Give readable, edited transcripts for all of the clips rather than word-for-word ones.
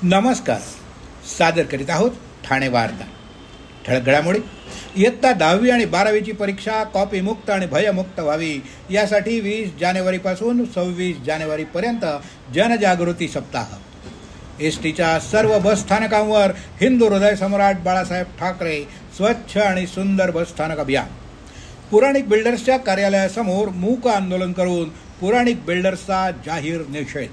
नमस्कार. सादर करीत आहोत ठाणे वार्ता. ठळक घडामोडी. इयत्ता 10वी आणि 12वीची परीक्षा कॉपीमुक्त आणि भयमुक्त व्हावी यासाठी 20 जानेवारीपासून 26 जानेवारीपर्यंत जनजागृती सप्ताह. एसटीच्या सर्व बसस्थानकांवर हिंदू हृदय सम्राट बाळासाहेब ठाकरे स्वच्छ आणि सुंदर बसस्थानक अभियान. पुराणिक बिल्डर्सच्या कार्यालयासमोर मूक आंदोलन करून पुराणिक बिल्डर्सचा जाहीर निषेध.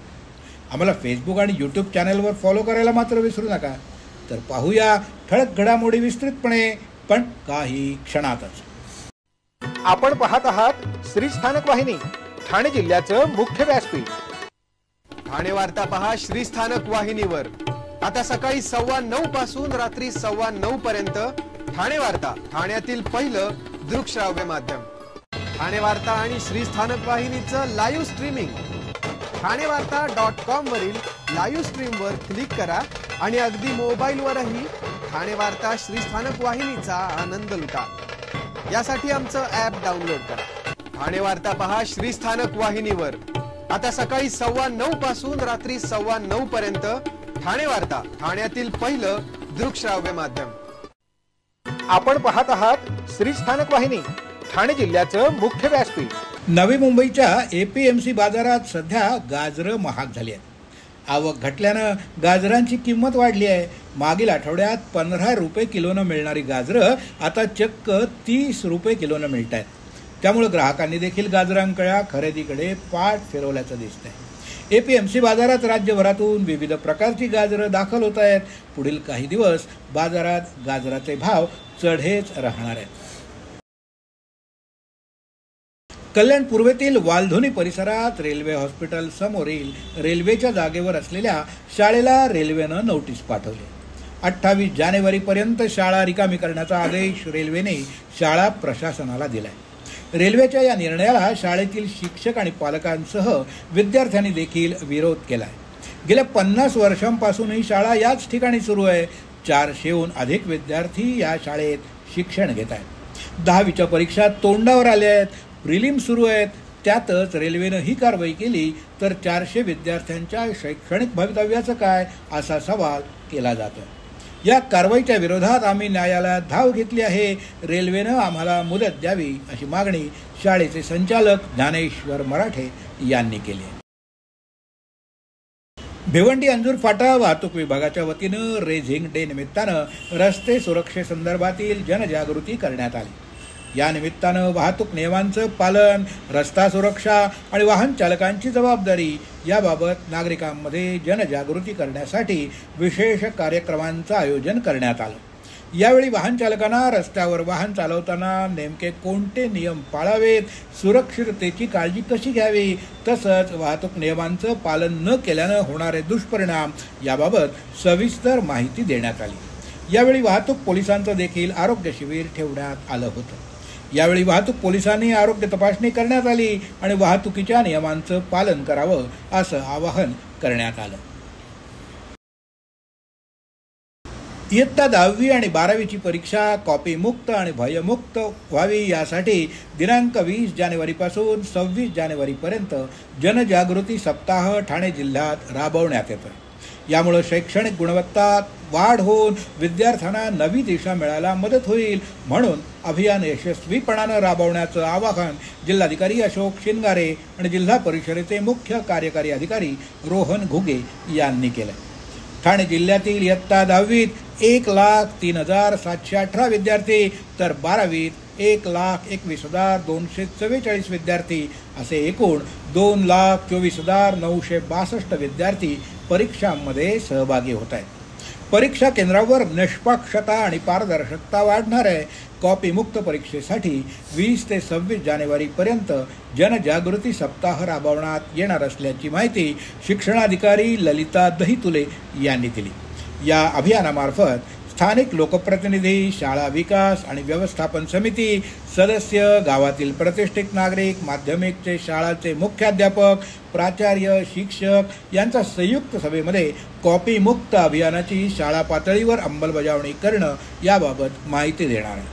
आम्हाला फेसबुक आणि यूट्यूब चॅनलवर फॉलो करायला मात्र विसरू नका. तर पाहूया ठळक घडामोडी विस्तृतपणे, पण काही क्षणातच. आपण पाहत आहात श्री स्थानक वाहिनी, ठाणे जिल्ह्याचं मुख्य व्यासपीठ. ठाणे वार्ता पहा श्री स्थानक वाहिनीवर. आता सकाळी 9:15 पासून रात्री 9:15 पर्यंत ठाणे वार्ता, ठाण्यातील पहिलं दृकश्राव्य माध्यम. ठाणे वार्ता आणि श्री स्थानक वाहिनीचं लाईव्ह स्ट्रीमिंग ठाणेवार्ता.com वरील लाईव्ह स्ट्रीमवर क्लिक करा आणि अगदी मोबाईलवरही ठाणे वार्ता श्री स्थानक वाहिनीचा आनंद लुटा. यासाठी आमचं ॲप डाउनलोड करा. ठाणे वार्ता पहा श्री स्थानक वाहिनीवर. आता सकाळी 9:15 पासून रात्री 9:15 पर्यंत ठाणे वार्ता, ठाण्यातील पहिलं दृकश्राव्य माध्यम. आपण पाहत आहात श्री स्थानक वाहिनी, ठाणे जिल्ह्याचं मुख्य व्यासपीठ. नवी मुंबईच्या APMC बाजारात सध्या गाजरं महाग झाली आहेत. आवक घटल्यानं गाजरांची किंमत वाढली आहे. मागील आठवड्यात 15 रुपये किलोनं मिळणारी गाजरं आता चक्क 30 रुपये किलोनं मिळत आहेत. त्यामुळे ग्राहकांनी देखील गाजरांच्या खरेदीकडे पाठ फिरवल्याचं दिसतंय. APMC बाजारात राज्यभरातून विविध प्रकारची गाजरं दाखल होत आहेत. पुढील काही दिवस बाजारात गाजराचे भाव चढेच राहणार आहेत. कल्याण पूर्वेतील वालधोनी परिसरात रेल्वे हॉस्पिटल समोरील रेल्वेच्या जागेवर असलेल्या शाळेला रेल्वेनं नोटीस पाठवली. 28 जानेवारीपर्यंत शाळा रिकामी करण्याचा आदेश रेल्वेने शाळा प्रशासनाला दिलाय. रेल्वेच्या या निर्णयाला शाळेतील शिक्षक आणि पालकांसह विद्यार्थ्यांनी देखील विरोध केलाय. गेल्या 50 वर्षांपासून ही शाळा याच ठिकाणी सुरू आहे. 400हून अधिक विद्यार्थी या शाळेत शिक्षण घेत आहेत. 10वीच्या परीक्षा तोंडावर आल्या आहेत. प्रिलिम सुरू आहेत. त्यातच रेल्वेनं ही कारवाई केली तर 400 विद्यार्थ्यांच्या शैक्षणिक भवितव्याचं काय, असा सवाल केला जातो. या कारवाईच्या विरोधात आम्ही न्यायालयात धाव घेतली आहे. रेल्वेनं आम्हाला मुदत द्यावी अशी मागणी शाळेचे संचालक ज्ञानेश्वर मराठे यांनी केली. भिवंडी अंजूर फाटा वाहतूक विभागाच्या वतीनं रेझिंग डे निमित्तानं रस्ते सुरक्षेसंदर्भातील जनजागृती करण्यात आली. या निमित्तानं वाहतूक नियमांचं पालन, रस्ता सुरक्षा आणि वाहन चालकांची जबाबदारी याबाबत नागरिकांमध्ये जनजागृती करण्यासाठी विशेष कार्यक्रमांचं आयोजन करण्यात आलं. यावेळी वाहन चालकांना रस्त्यावर वाहन चालवताना नेमके कोणते नियम पाळावेत, सुरक्षिततेची काळजी कशी घ्यावी, तसंच वाहतूक नियमांचं पालन न केल्यानं होणारे दुष्परिणाम याबाबत सविस्तर माहिती देण्यात आली. यावेळी वाहतूक पोलिसांचं देखील आरोग्य शिबिर ठेवण्यात आलं होतं. यावेळी वाहतूक पोलिसांनी आरोग्य तपासणी करण्यात आली आणि वाहतुकीच्या नियमांचं पालन करावं असं आवाहन करण्यात आलं. इयत्ता 10वी आणि 12वीची परीक्षा कॉपीमुक्त आणि भयमुक्त व्हावी यासाठी दिनांक 20 जानेवारीपासून 26 जानेवारीपर्यंत जनजागृती सप्ताह ठाणे जिल्ह्यात राबवण्यात येतोय. यामुळे शैक्षणिक गुणवत्ता वाढ होऊन विद्यार्थ्यांना नवी दिशा मिळायला मदत होईल. म्हणून अभियान यशस्वीपणानं राबवण्याचं आवाहन जिल्हाधिकारी अशोक शिनगारे आणि जिल्हा परिषदेचे मुख्य कार्यकारी अधिकारी रोहन घुगे यांनी केलं. ठाणे जिल्ह्यातील इयत्ता 10वीत 1,03,718 विद्यार्थी तर 12वीत 1,21,244 विद्यार्थी असे एकूण 2,24,962 विद्यार्थी परीक्षांमध्ये सहभागी होत आहेत. परीक्षा केंद्रावर निष्पक्षता आणि पारदर्शकता वाढणार आहे. कॉपीमुक्त परीक्षेसाठी 20 ते 26 जानेवारीपर्यंत जनजागृती सप्ताह राबवण्यात येणार असल्याची माहिती शिक्षणाधिकारी ललिता दहितुले यांनी दिली. या अभियानामार्फत स्थानिक लोकप्रतिनिधी, शाळा विकास आणि व्यवस्थापन समिती सदस्य, गावातील प्रतिष्ठित नागरिक, माध्यमिकचे शाळाचे मुख्याध्यापक, प्राचार्य, शिक्षक यांच्या संयुक्त सभेमध्ये कॉपीमुक्त अभियानाची शाळा पातळीवर अंमलबजावणी करणं याबाबत माहिती देणार आहे.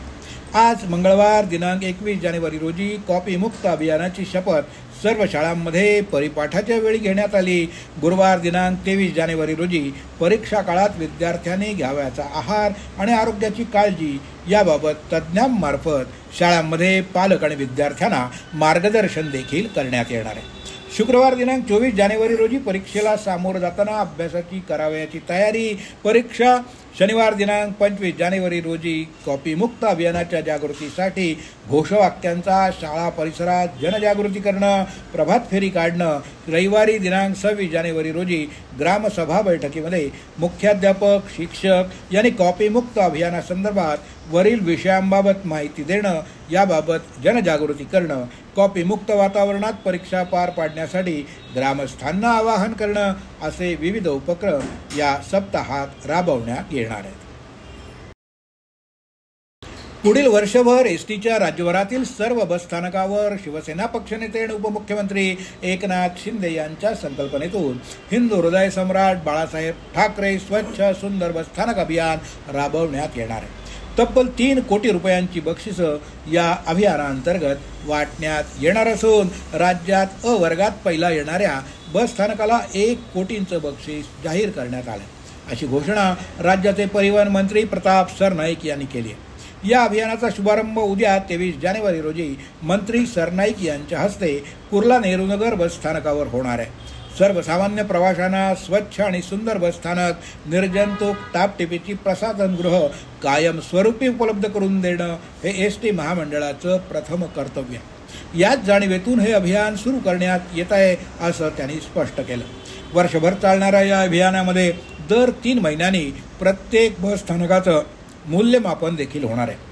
आज मंगळवार दिनांक 21 जानेवारी रोजी कॉपी मुक्त अभियानाची शपथ सर्व शाळांमध्ये परिपाठाच्या वेळी घेण्यात आली. गुरुवार दिनांक 23 जानेवारी रोजी परीक्षा काळात विद्यार्थ्यांनी घ्यावयाचा आहार आणि आरोग्याची काळजी याबाबत तज्ज्ञांमार्फत शाळांमध्ये पालक आणि विद्यार्थ्यांना मार्गदर्शन देखील करण्यात येणार आहे. शुक्रवार दिनांक 24 जानेवारी रोजी परीक्षेला सामोरं जाताना अभ्यासाची करावयाची तयारी. परीक्षा शनिवार दिनांक 25 जानेवारी रोजी कॉपी मुक्त अभियानाच्या जागृतीसाठी घोषवाक्यांचा शाळा परिसरात जनजागृती करणं, प्रभात फेरी काढणं. रविवारी दिनांक 26 जानेवारी रोजी ग्रामसभा बैठकीमध्ये मुख्याध्यापक, शिक्षक यांनी कॉपी मुक्त अभियानासंदर्भात वरील विषयांबाबत माहिती देणं, याबाबत जनजागृती करणं, कॉपी मुक्त वातावरणात परीक्षा पार पाडण्यासाठी ग्रामस्थांना आवाहन करणं असे विविध उपक्रम या सप्ताहात राबवण्यात येणार आहेत. पुढील वर्षभर एसटीच्या राज्यभरातील सर्व बसस्थानकावर शिवसेना पक्षनेते आणि उपमुख्यमंत्री एकनाथ शिंदे यांच्या संकल्पनेतून हिंदू हृदय सम्राट बाळासाहेब ठाकरे स्वच्छ सुंदर बसस्थानक अभियान राबवण्यात येणार आहे. तब्बल 3 कोटी रुपयांची बक्षिसं या अभियानांतर्गत वाटण्यात येणार असून राज्यात अ वर्गात पहिला येणाऱ्या बसस्थानकाला 1 कोटींचं बक्षीस जाहीर करण्यात आलं, अशी घोषणा राज्याचे परिवहन मंत्री प्रताप सरनाईक यांनी केली आहे. या अभियानाचा शुभारंभ उद्या 23 जानेवारी रोजी मंत्री सरनाईक यांच्या हस्ते कुर्ला नेहरूनगर बसस्थानकावर होणार आहे. सर्वसामान्य प्रवाशांना स्वच्छ आणि सुंदर बसस्थानक, निर्जंतुक टापटिपीची प्रसाधनगृह कायमस्वरूपी उपलब्ध करून देणं हे एसटी महामंडळाचं प्रथम कर्तव्य आहे. याच जाणीवेतून हे अभियान सुरू करण्यात येत आहे, असं त्यांनी स्पष्ट केलं. वर्षभर चालणाऱ्या या अभियानामध्ये दर 3 महिन्यांनी प्रत्येक बसस्थानकाचं मूल्यमापन देखील होणार आहे.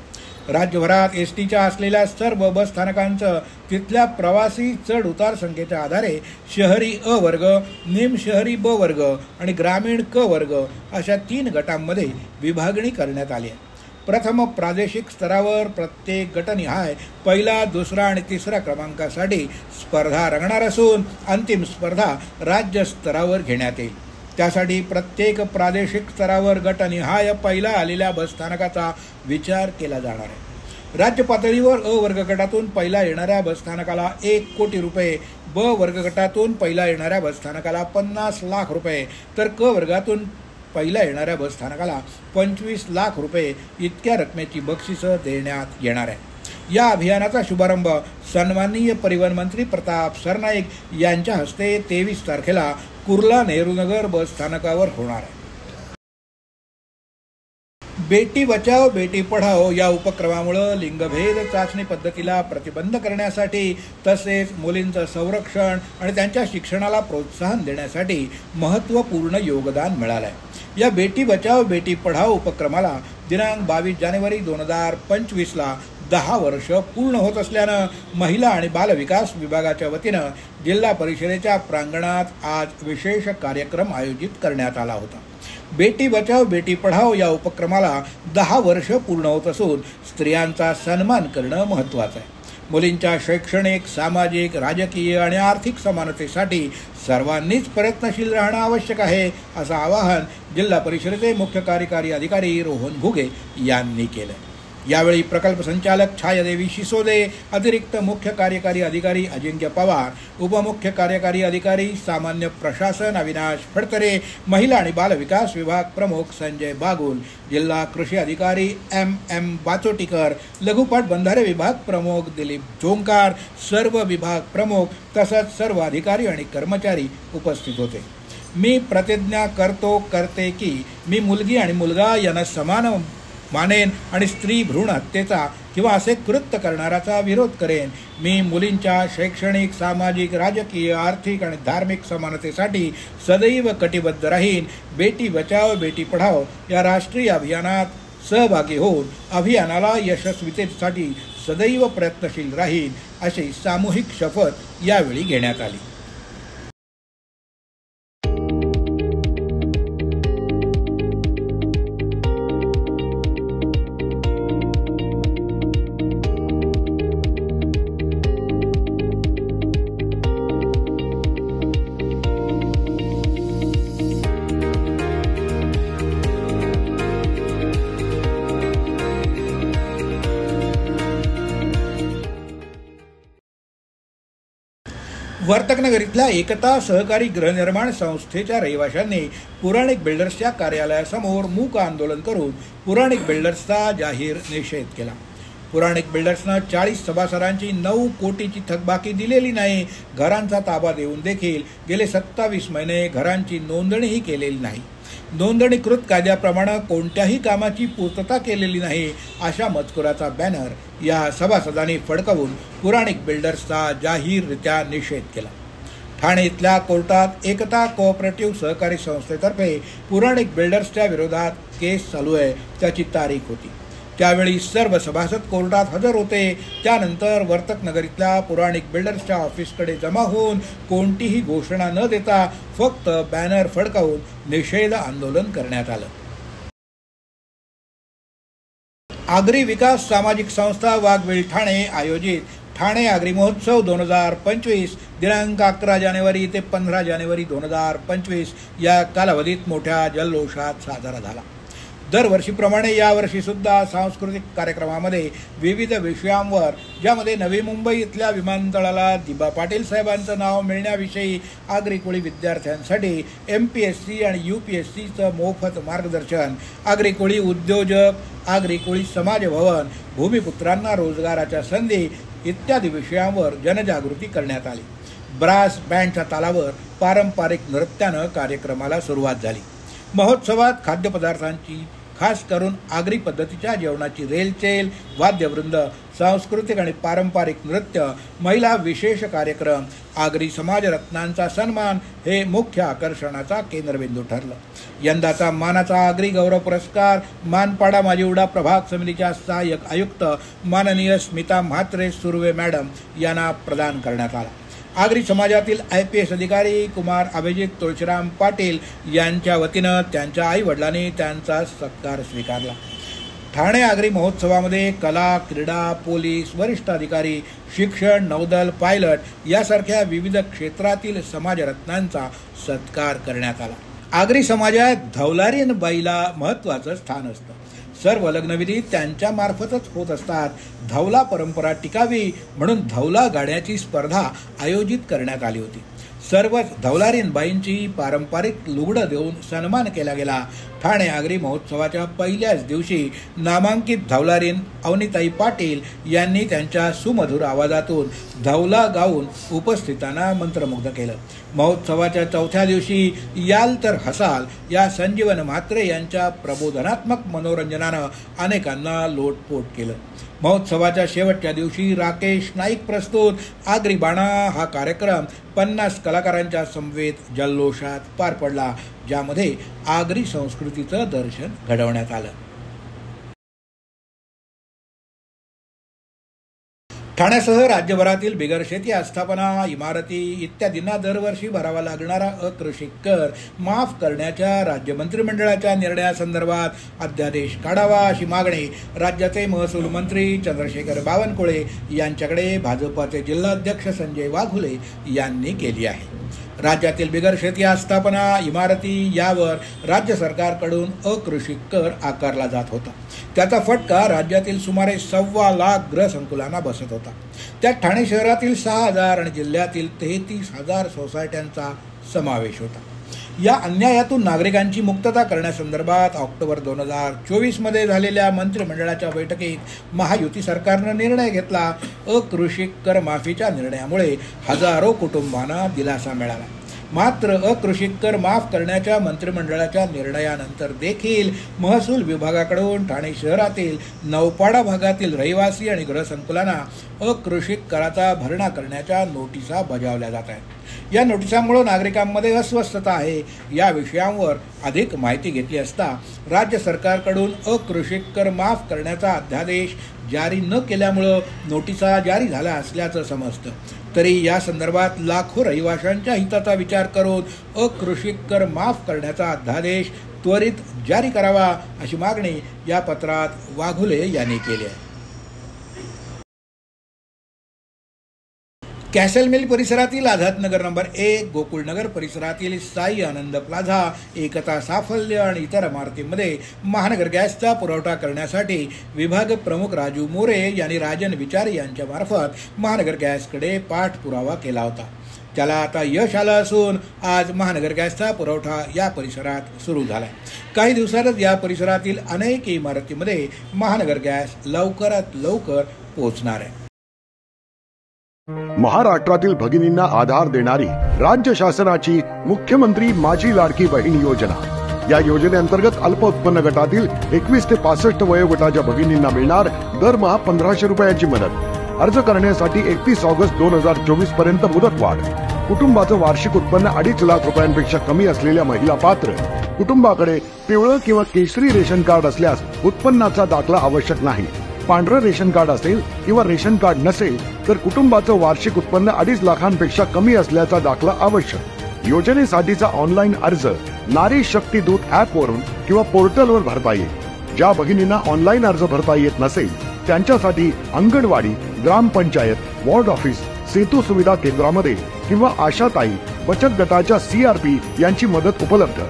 राज्यभरात एसटीच्या असलेल्या सर्व बसस्थानकांचं तिथल्या प्रवासी चढ उतार संख्येच्या आधारे शहरी अ वर्ग, निमशहरी ब वर्ग आणि ग्रामीण क वर्ग अशा 3 गटांमध्ये विभागणी करण्यात आली आहे. प्रथम प्रादेशिक स्तरावर प्रत्येक गटनिहाय पहिला, दुसरा आणि तिसऱ्या क्रमांकासाठी स्पर्धा रंगणार असून अंतिम स्पर्धा राज्य स्तरावर घेण्यात येईल. त्यासाठी प्रत्येक प्रादेशिक स्तरावर गटनिहाय पहिला आलेल्या बसस्थानकाचा विचार केला जाणार आहे. राज्य पातळीवर अ वर्ग गटातून पहिला येणाऱ्या बसस्थानकाला 1 कोटी रुपये, ब वर्ग गटातून पहिला येणाऱ्या बसस्थानकाला 50 लाख रुपये, तर क वर्गातून पहिला येणाऱ्या बसस्थानकाला 25 लाख रुपये इतक्या रकमेची बक्षिसं देण्यात येणार आहे. या अभियानाचा शुभारंभ सन्माननीय परिवहन मंत्री प्रताप सरनाईक यांच्या हस्ते 23 तारखेला कुर्ला नेहरूनगर बसस्थानकावर होणार आहे. बेटी बचाओ बेटी पढाओ या उपक्रमामुळे लिंगभेद चाचणी पद्धतीला प्रतिबंध करण्यासाठी तसेच मुलींचं संरक्षण आणि त्यांच्या शिक्षणाला प्रोत्साहन देण्यासाठी महत्त्वपूर्ण योगदान मिळालं आहे. या बेटी बचाओ बेटी पढाओ उपक्रमाला दिनांक 22 जानेवारी 2025ला 10 वर्ष पूर्ण होत असल्यानं महिला आणि बालविकास विभागाच्या वतीनं जिल्हा परिषदेच्या प्रांगणात आज विशेष कार्यक्रम आयोजित करण्यात आला होता. बेटी बचाओ बेटी पढाओ या उपक्रमाला 10 वर्ष पूर्ण होत असून स्त्रियांचा सन्मान करणं महत्त्वाचं आहे. मुलींच्या शैक्षणिक, सामाजिक, राजकीय आणि आर्थिक समानतेसाठी सर्वांनीच प्रयत्नशील राहणं आवश्यक आहे, असं आवाहन जिल्हा परिषदेचे मुख्य कार्यकारी अधिकारी रोहन घुगे यांनी केलं. यावेळी प्रकल्प संचालक छायादेवी शिसोदे, अतिरिक्त मुख्य कार्यकारी अधिकारी अजिंक्य पवार, उपमुख्य कार्यकारी अधिकारी सामान्य प्रशासन अविनाश फडतरे, महिला आणि बालविकास विभाग प्रमुख संजय बागुल, जिल्हा कृषी अधिकारी M बाचोटीकर, लघुपट बंधारे विभाग प्रमुख दिलीप झोंकार, सर्व विभाग प्रमुख तसंच सर्व अधिकारी आणि कर्मचारी उपस्थित होते. मी प्रतिज्ञा करते की मी मुलगी आणि मुलगा यांना समान मानेन आणि स्त्री भ्रूण हत्येचा किंवा असे कृत्य करणाऱ्याचा विरोध करेन. मी मुलींच्या शैक्षणिक, सामाजिक, राजकीय, आर्थिक आणि धार्मिक समानतेसाठी सदैव कटिबद्ध राहीन. बेटी बचाओ बेटी पढाओ या राष्ट्रीय अभियानात सहभागी होऊन अभियानाला यशस्वीतेसाठी सदैव प्रयत्नशील राहीन, अशी सामूहिक शपथ यावेळी घेण्यात आली. वर्तकनगर इथल्या एकता सहकारी गृहनिर्माण संस्थेच्या रहिवाशांनी पुराणिक बिल्डर्सच्या कार्यालयासमोर मूक आंदोलन करून पुराणिक बिल्डर्सचा जाहीर निषेध केला. पुराणिक बिल्डर्सनं 40 सभासदांची 9 कोटीची थकबाकी दिलेली नाही. घरांचा ताबा देऊन देखील गेले 27 महिने घरांची नोंदणीही केलेली नाही. नोंदणीकृत कायद्याप्रमाणे कोणत्याही कामाची पूर्तता केलेली नाही अशा मजकुराचा बॅनर या सभासदांनी फडकवून पुराणिक बिल्डर्सचा जाहीररित्या निषेध केला. ठाणे इथल्या कोर्टात एकता कोऑपरेटिव्ह सहकारी संस्थेतर्फे पुराणिक बिल्डर्सच्या विरोधात केस चालू आहे. त्याची तारीख होती. त्यावेळी सर्व सभासद कोर्टात हजर होते. त्यानंतर वर्तकनगर इथल्या पुराणिक बिल्डर्सच्या ऑफिसकडे जमा होऊन कोणतीही घोषणा न देता फक्त बॅनर फडकावून निषेध आंदोलन करण्यात आलं. आगरी विकास सामाजिक संस्था वाघवेल ठाणे आयोजित ठाणे आगरी महोत्सव 2025 दिनांक 11 जानेवारी ते 15 जानेवारी 2025 या कालावधीत मोठ्या जल्लोषात साजरा झाला. दरवर्षीप्रमाणे यावर्षी सुद्धा सांस्कृतिक कार्यक्रमामध्ये विविध विषयांवर, ज्यामध्ये नवी मुंबई इथल्या विमानतळाला दिबा पाटील साहेबांचं नाव मिळण्याविषयी, आगरी कोळी विद्यार्थ्यांसाठी MPSC आणि UPSCचं मोफत मार्गदर्शन, आगरी कोळी उद्योजक, आगरी कोळी समाज भवन, भूमिपुत्रांना रोजगाराच्या संधी इत्यादी विषयांवर जनजागृती करण्यात आली. ब्रास बँडच्या तालावर पारंपरिक नृत्यानं कार्यक्रमाला सुरुवात झाली. महोत्सवात खाद्यपदार्थांची, खास करून आगरी पद्धतीच्या जेवणाची रेलचेल, वाद्यवृंद, सांस्कृतिक आणि पारंपरिक नृत्य, महिला विशेष कार्यक्रम, आगरी समाजरत्नांचा सन्मान हे मुख्य आकर्षणाचा केंद्रबिंदू ठरलं. यंदाचा मानाचा आगरी गौरव पुरस्कार मानपाडा माजिवडा प्रभाग समितीच्या सहाय्यक आयुक्त माननीय स्मिता म्हात्रे सुर्वे मॅडम यांना प्रदान करण्यात आला. आगरी समाजातील IPS अधिकारी कुमार अभिजित तुळशीराम पाटील यांच्या वतीनं त्यांच्या आई वडिलांनी त्यांचा सत्कार स्वीकारला. ठाणे आगरी महोत्सवामध्ये कला, क्रीडा, पोलीस, वरिष्ठ अधिकारी, शिक्षण, नौदल, पायलट यासारख्या विविध क्षेत्रातील समाजरत्नांचा सत्कार करण्यात आला. आगरी समाजात धवलारीन बाईला महत्त्वाचं स्थान असतं. सर्व लग्नविधी त्यांच्या मार्फतच होत असतात. धवला परंपरा टिकावी म्हणून धवला गाण्याची स्पर्धा आयोजित करण्यात आली होती. सर्वच धवलारीन बाईंची पारंपरिक लुगडं देऊन सन्मान केला गेला. ठाणे आगरी महोत्सवाच्या पहिल्याच दिवशी नामांकित धवलारीन अवनीताई पाटील यांनी त्यांच्या सुमधुर आवाजातून धवला गाऊन उपस्थितांना मंत्रमुग्ध केलं. महोत्सवाच्या चौथ्या दिवशी याल तर हसाल या संजीवन म्हात्रे यांच्या प्रबोधनात्मक मनोरंजनानं अनेकांना लोटपोट केलं. महोत्सवाच्या शेवटच्या दिवशी राकेश नाईक प्रस्तुत आगरी बाणा हा कार्यक्रम 50 कलाकारांच्या समवेत जल्लोषात पार पडला, ज्यामध्ये आगरी संस्कृतीचं दर्शन घडवण्यात आलं. ठाण्यासह राज्यभरातील बिगर शेती आस्थापना, इमारती इत्यादींना दरवर्षी भरावा लागणारा अकृषी कर माफ करण्याच्या राज्य मंत्रिमंडळाच्या निर्णयासंदर्भात अध्यादेश काढावा अशी मागणी राज्याचे महसूल मंत्री चंद्रशेखर बावनकुळे यांच्याकडे भाजपाचे जिल्हाध्यक्ष संजय वाघुले यांनी केली आहे. राज्यातील बिगर शेती आस्थापना, इमारती यावर राज्य सरकारकडून अकृषी कर आकारला जात होता. त्याचा फटका राज्यातील सुमारे 1.25 लाख गृहसंकुलांना बसत होता. त्यात ठाणे शहरातील 6,000 आणि जिल्ह्यातील 33,000 सोसायट्यांचा समावेश होता. या अन्यायातून नागरिकांची मुक्तता करण्यासंदर्भात ऑक्टोबर 2024 मध्ये झालेल्या मंत्रिमंडळाच्या बैठकीत महायुती सरकारनं निर्णय घेतला. अकृषी कर माफीच्या निर्णयामुळे हजारो कुटुंबांना दिलासा मिळाला. मात्र अकृषी कर माफ करण्याच्या मंत्रिमंडळाच्या निर्णयानंतर देखील महसूल विभागाकडून ठाणे शहरातील नौपाडा भागातील रहिवासी आणि गृहसंकुलांना अकृषी कराचा भरणा करण्याच्या नोटिसा बजावल्या जात आहेत. या नोटिसांमुळे नागरिकांमध्ये अस्वस्थता आहे. या विषयांवर अधिक माहिती घेतली असता राज्य सरकारकडून अकृषी कर माफ करण्याचा अध्यादेश जारी न केल्यामुळं नोटिसा जारी झाल्या असल्याचं समजतं. तरी या संदर्भात लाखो रहिवाशांच्या हिताचा विचार करून अकृषी कर माफ करण्याचा अध्यादेश त्वरित जारी करावा अशी मागणी या पत्रात वाघुले यांनी केली आहे. कॅसल मिल परिसरातील आझादनगर नंबर 1, गोकुळनगर परिसरातील साई आनंद प्लाझा, एकता साफल्य आणि इतर इमारतींमध्ये महानगर गॅसचा पुरवठा करण्यासाठी विभाग प्रमुख राजू मोरे यांनी राजन विचारे यांच्या मार्फत महानगर गॅसकडे पाठपुरावा केला होता. त्याला आता यश आलं असून आज महानगर गॅसचा पुरवठा या परिसरात सुरू झालाय. काही दिवसातच या परिसरातील अनेक इमारतीमध्ये महानगर गॅस लवकरात लवकर पोहोचणार आहे. महाराष्ट्रातील भगिनींना आधार देणारी राज्य शासनाची मुख्यमंत्री माझी लाडकी बहीण योजना. या योजनेअंतर्गत अल्प उत्पन्न गटातील 21 ते 65 वयोगटाच्या भगिनींना मिळणार दरमहा 1500 रुपयाची मदत. अर्ज करण्यासाठी 31 ऑगस्ट 2024 पर्यंत मुदतवाढ. कुटुंबाचं वार्षिक उत्पन्न 2.5 लाख रुपयांपेक्षा कमी असलेल्या महिला पात्र. कुटुंबाकडे पिवळं किंवा केशरी रेशन कार्ड असल्यास उत्पन्नाचा दाखला आवश्यक नाही. पांढरं रेशन कार्ड असेल किंवा रेशन कार्ड नसेल तर कुटुंबाचं वार्षिक उत्पन्न 2.5 लाखांपेक्षा कमी असल्याचा दाखला आवश्यक. योजनेसाठीचा ऑनलाईन अर्ज नारी शक्ती दूत ॲपवरून किंवा पोर्टलवर भरता येईल. ज्या भगिनींना ऑनलाईन अर्ज भरता येत नसेल त्यांच्यासाठी अंगणवाडी, ग्रामपंचायत, वॉर्ड ऑफिस, सेतू सुविधा केंद्रामध्ये किंवा आशाताई बचत गटाच्या CRP यांची मदत उपलब्ध.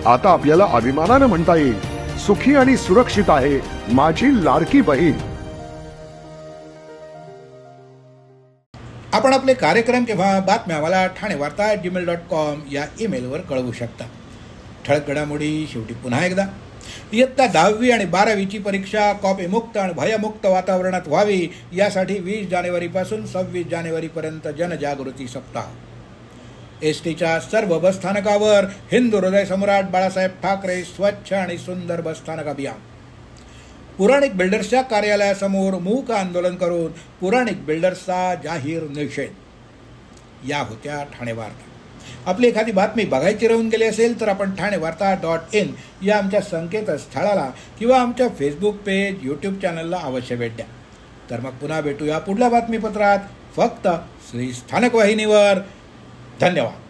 आता आपल्याला अभिमानानं म्हणता येईल, सुखी आणि सुरक्षित आहे माझी लाडकी बहीण. आपण आपले कार्यक्रम किंवा बातम्या मला ठाणेवार्ता@gmail.com या ईमेलवर कळवू शकता. ठळक घडामोडी शेवटी पुन्हा एकदा. इयत्ता 10वी आणि 12वीची परीक्षा कॉपीमुक्त आणि भयमुक्त वातावरणात व्हावी यासाठी 20 जानेवारीपासून 26 जानेवारीपर्यंत जनजागृती सप्ताह. एसटीच्या सर्व बसस्थानकावर हिंदू हृदय सम्राट बाळासाहेब ठाकरे स्वच्छ आणि सुंदर बसस्थानक अभियान. पुराणिक बिल्डर्सच्या कार्यालयासमोर मूक आंदोलन करून पुराणिक बिल्डर्सचा जाहीर निषेध. या होत्या ठाणे वार्ता. आपली एखादी बातमी बघायची राहून गेली असेल तर आपण ठाणेवार्ता.in या आमच्या संकेतस्थळाला किंवा आमच्या फेसबुक पेज, YouTube चॅनलला अवश्य भेट द्या. तर मग पुन्हा भेटूया पुढल्या बातमीपत्रात फक्त श्री स्थानक वाहिनीवर. धन्यवाद.